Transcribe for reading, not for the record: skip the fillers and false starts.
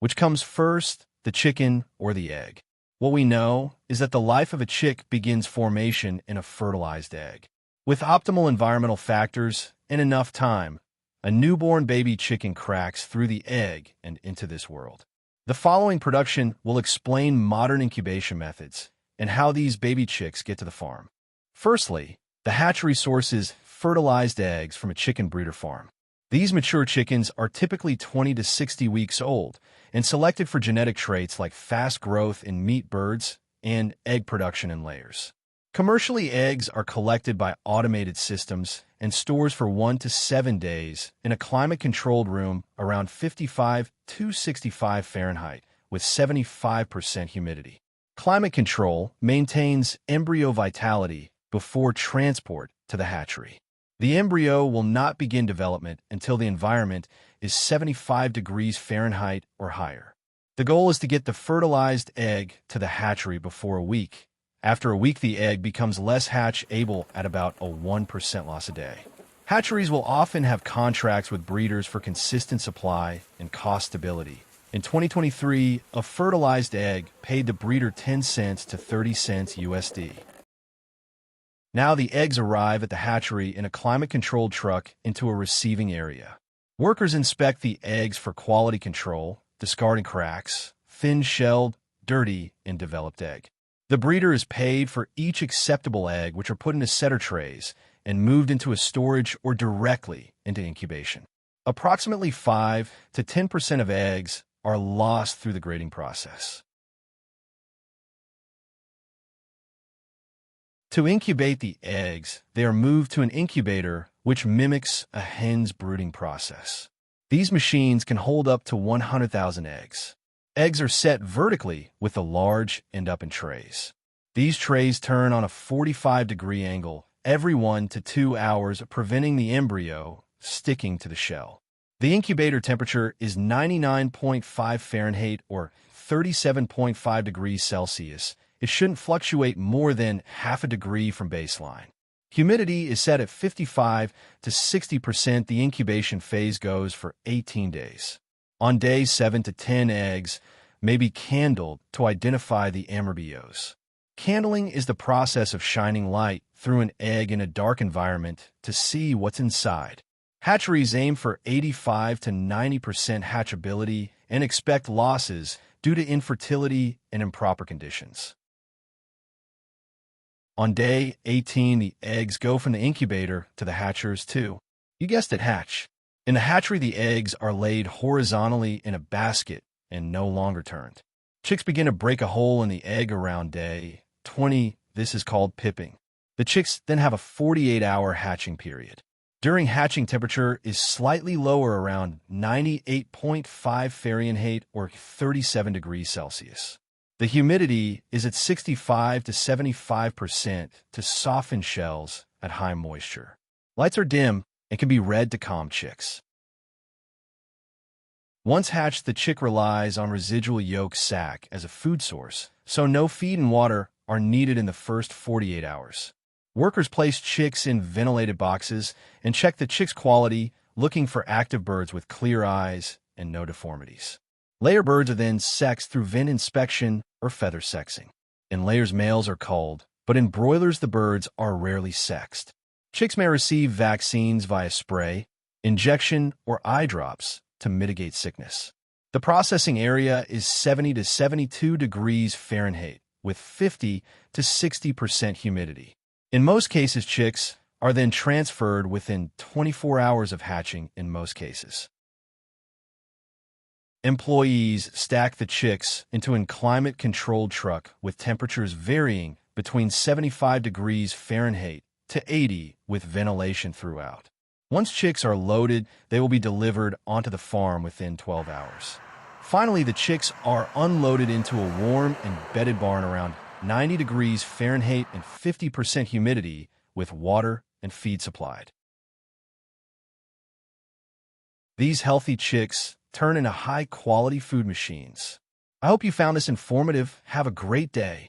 Which comes first, the chicken or the egg? What we know is that the life of a chick begins formation in a fertilized egg. With optimal environmental factors and enough time, a newborn baby chicken cracks through the egg and into this world. The following production will explain modern incubation methods and how these baby chicks get to the farm. Firstly, the hatchery sources fertilized eggs from a chicken breeder farm. These mature chickens are typically 20 to 60 weeks old and selected for genetic traits like fast growth in meat birds and egg production in layers. Commercially, eggs are collected by automated systems and stores for 1 to 7 days in a climate-controlled room around 55 to 65 Fahrenheit with 75% humidity. Climate control maintains embryo vitality before transport to the hatchery. The embryo will not begin development until the environment is 75 degrees Fahrenheit or higher. The goal is to get the fertilized egg to the hatchery before a week. After a week, the egg becomes less hatch-able at about a 1% loss a day. Hatcheries will often have contracts with breeders for consistent supply and cost stability. In 2023, a fertilized egg paid the breeder 10 cents to 30 cents USD. Now the eggs arrive at the hatchery in a climate-controlled truck into a receiving area. Workers inspect the eggs for quality control, discarding cracks, thin-shelled, dirty, and developed egg. The breeder is paid for each acceptable egg, which are put into setter trays and moved into a storage or directly into incubation. Approximately 5 to 10% of eggs are lost through the grading process. To incubate the eggs, they are moved to an incubator, which mimics a hen's brooding process. These machines can hold up to 100,000 eggs. Eggs are set vertically with the large end up in trays. These trays turn on a 45-degree angle every 1 to 2 hours, preventing the embryo sticking to the shell. The incubator temperature is 99.5 Fahrenheit or 37.5 degrees Celsius. It shouldn't fluctuate more than half a degree from baseline. Humidity is set at 55 to 60%. The incubation phase goes for 18 days. On day 7 to 10, eggs may be candled to identify the embryos. Candling is the process of shining light through an egg in a dark environment to see what's inside. Hatcheries aim for 85 to 90% hatchability and expect losses due to infertility and improper conditions. On day 18, the eggs go from the incubator to the hatchers to, you guessed it, hatch. In the hatchery, the eggs are laid horizontally in a basket and no longer turned. Chicks begin to break a hole in the egg around day 20. This is called pipping. The chicks then have a 48-hour hatching period. During hatching, temperature is slightly lower, around 98.5 Fahrenheit or 37 degrees Celsius. The humidity is at 65 to 75% to soften shells at high moisture. Lights are dim and can be red to calm chicks. Once hatched, the chick relies on residual yolk sac as a food source, so no feed and water are needed in the first 48 hours. Workers place chicks in ventilated boxes and check the chick's quality, looking for active birds with clear eyes and no deformities. Layer birds are then sexed through vent inspection or feather sexing. In layers, males are culled, but in broilers, the birds are rarely sexed. Chicks may receive vaccines via spray, injection, or eye drops to mitigate sickness. The processing area is 70 to 72 degrees Fahrenheit with 50 to 60% humidity. In most cases, chicks are then transferred within 24 hours of hatching in most cases. Employees stack the chicks into a climate-controlled truck with temperatures varying between 75 degrees Fahrenheit to 80 with ventilation throughout. Once chicks are loaded, they will be delivered onto the farm within 12 hours. Finally, the chicks are unloaded into a warm and bedded barn around 90 degrees Fahrenheit and 50% humidity with water and feed supplied. These healthy chicks turn into high-quality food machines. I hope you found this informative. Have a great day.